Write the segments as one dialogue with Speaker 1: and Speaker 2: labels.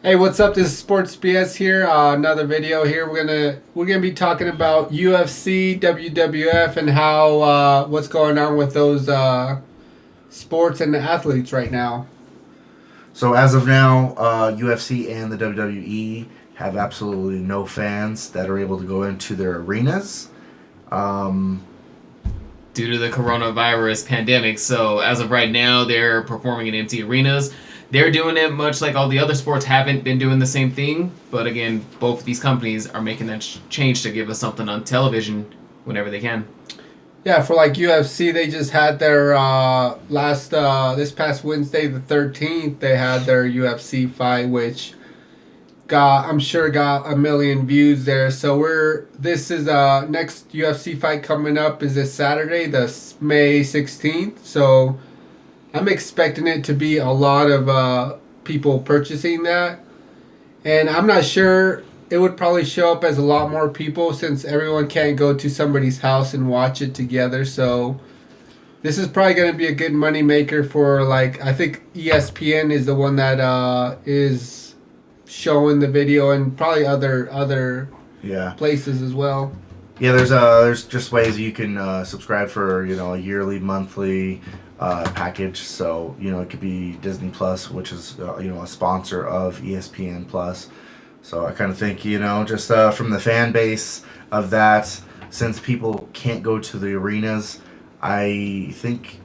Speaker 1: Hey, what's up? This is SportsBS here. Another video here. We're gonna be talking about UFC, WWF, and how what's going on with those sports and the athletes right now.
Speaker 2: So as of now, UFC and the WWE have absolutely no fans that are able to go into their arenas. Um,
Speaker 3: Due to the coronavirus pandemic. So as of right now, they're performing in empty arenas. They're doing it much like all the other sports haven't been doing the same thing. But again, both of these companies are making that change to give us something on television whenever they can.
Speaker 1: Yeah, for like UFC, they just had their last this past Wednesday, the 13th. They had their UFC fight, which I'm sure got a million views there. So this is next UFC fight coming up is this Saturday, May 16th. So I'm expecting it to be a lot of people purchasing that, and I'm not sure it would probably show up as a lot more people since everyone can't go to somebody's house and watch it together. So this is probably going to be a good money maker for, like, I think ESPN is the one that is showing the video, and probably other
Speaker 2: yeah,
Speaker 1: places as well.
Speaker 2: yeah. There's just ways you can subscribe for a yearly, monthly package. So it could be Disney Plus, which is a sponsor of ESPN Plus. So I kind of think just from the fan base of that, since people can't go to the arenas, I think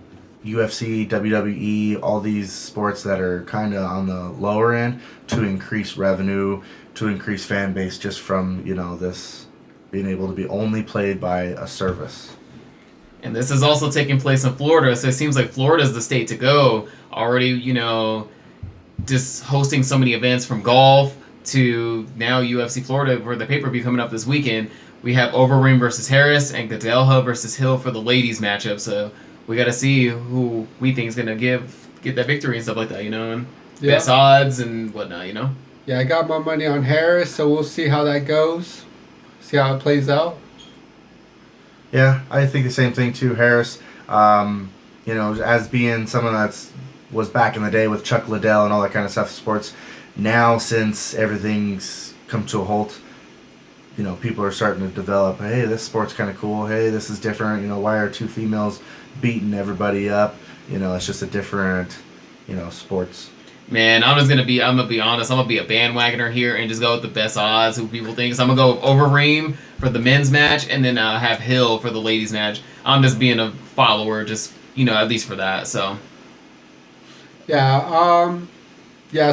Speaker 2: UFC, WWE, all these sports that are kind of on the lower end, to increase revenue, to increase fan base, just from this being able to be only played by a service.
Speaker 3: And this is also taking place in Florida, so it seems like Florida is the state to go. Already, just hosting so many events from golf to now UFC Florida for the pay-per-view coming up this weekend. We have Overeem versus Harris and Gadelha versus Hill for the ladies matchup. So we got to see who we think is going to get that victory and stuff like that, and
Speaker 1: Yeah.
Speaker 3: best odds and whatnot,
Speaker 1: Yeah, I got my money on Harris, so we'll see how that goes. See how it plays out.
Speaker 2: Yeah, I think the same thing too. Harris, as being someone was back in the day with Chuck Liddell and all that kind of stuff, sports. Now, since everything's come to a halt, people are starting to develop. Hey, this sport's kind of cool. Hey, this is different. Why are two females beating everybody up? It's just a different, sports.
Speaker 3: Man, I'm gonna be honest. I'm gonna be a bandwagoner here and just go with the best odds who people think. So I'm gonna go with Overeem for the men's match, and then have Hill for the ladies match. I'm just being a follower, just at least for that. So
Speaker 1: Yeah,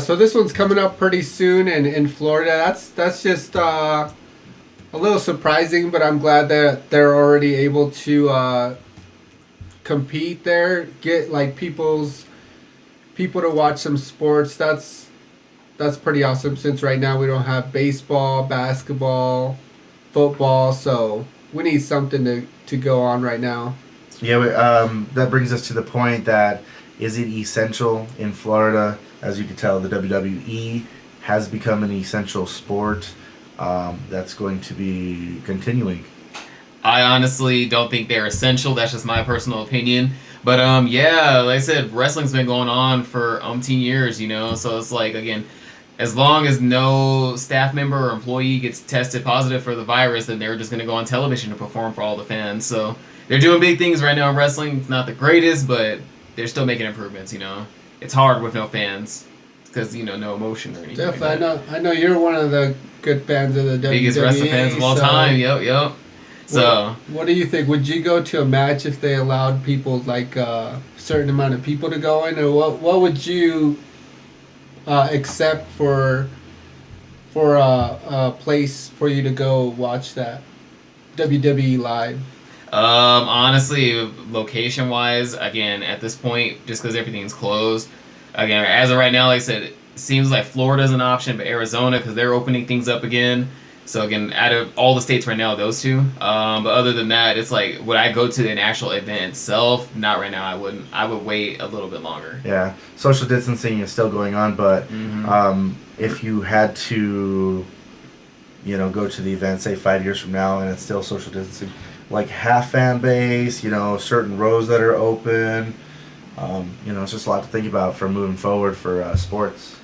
Speaker 1: so this one's coming up pretty soon in Florida. That's just a little surprising, but I'm glad that they're already able to compete there, get like people to watch some sports. That's pretty awesome, since right now we don't have baseball, basketball, football, so we need something to go on right now.
Speaker 2: Yeah, that brings us to the point that, is it essential in Florida? As you can tell, the WWE has become an essential sport that's going to be continuing.
Speaker 3: I honestly don't think they're essential. That's just my personal opinion. But yeah, like I said, wrestling's been going on for umpteen years, So it's like, again, as long as no staff member or employee gets tested positive for the virus, then they're just going to go on television to perform for all the fans. So they're doing big things right now in wrestling. It's not the greatest, but they're still making improvements. It's hard with no fans because no emotion or anything.
Speaker 1: Definitely,
Speaker 3: Like
Speaker 1: I know you're one of the good fans of the WWE.
Speaker 3: Biggest wrestling fans of all time. Yep. So
Speaker 1: what do you think? Would you go to a match if they allowed people, like a certain amount of people to go in, or what would you accept for a place for you to go watch that WWE live?
Speaker 3: honestly, location wise, again, at this point, just because everything's closed, again, as of right now, like I said, it seems like Florida's an option, but Arizona, because they're opening things up again. So again, out of all the states right now, those two. But other than that, it's like, would I go to an actual event itself? Not right now. I wouldn't. I would wait a little bit longer.
Speaker 2: Yeah, social distancing is still going on, but if you had to, go to the event, say 5 years from now, and it's still social distancing, like half fan base, certain rows that are open, it's just a lot to think about for moving forward for sports.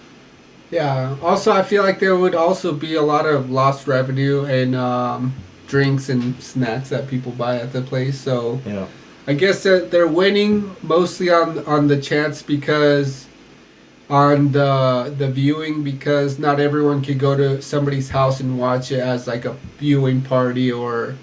Speaker 1: Yeah. Also, I feel like there would also be a lot of lost revenue and drinks and snacks that people buy at the place. So
Speaker 2: Yeah.
Speaker 1: I guess that they're winning mostly on the chance because on the viewing because not everyone could go to somebody's house and watch it as like a viewing party or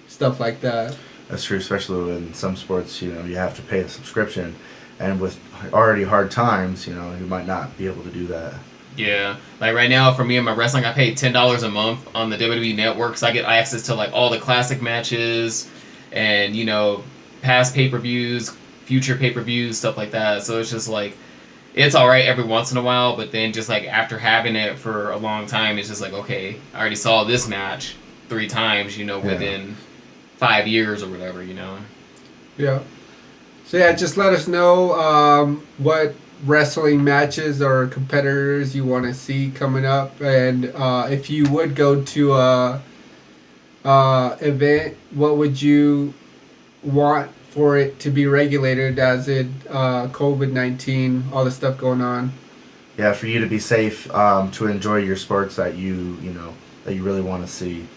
Speaker 1: stuff like that.
Speaker 2: That's true, especially in some sports, you have to pay a subscription, and with already hard times, you might not be able to do that.
Speaker 3: Yeah, like right now for me and my wrestling, I pay $10 a month on the WWE Network, so I get access to like all the classic matches, and past pay-per-views, future pay-per-views, stuff like that. So it's just like it's all right every once in a while, but then just like after having it for a long time, it's just like okay, I already saw this match 3 times, within 5 years or whatever.
Speaker 1: Yeah. So yeah, just let us know what wrestling matches or competitors you want to see coming up, and if you would go to a event, what would you want for it to be regulated as it COVID-19, all the stuff going on?
Speaker 2: Yeah, for you to be safe, to enjoy your sports that that you really want to see.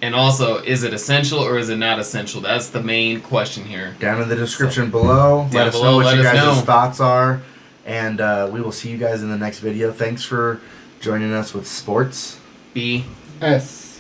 Speaker 3: And also, is it essential or is it not essential? That's the main question here.
Speaker 2: Down in the description below, let us know what you guys' thoughts are, and we will see you guys in the next video. Thanks for joining us with Sports
Speaker 3: B.
Speaker 1: S.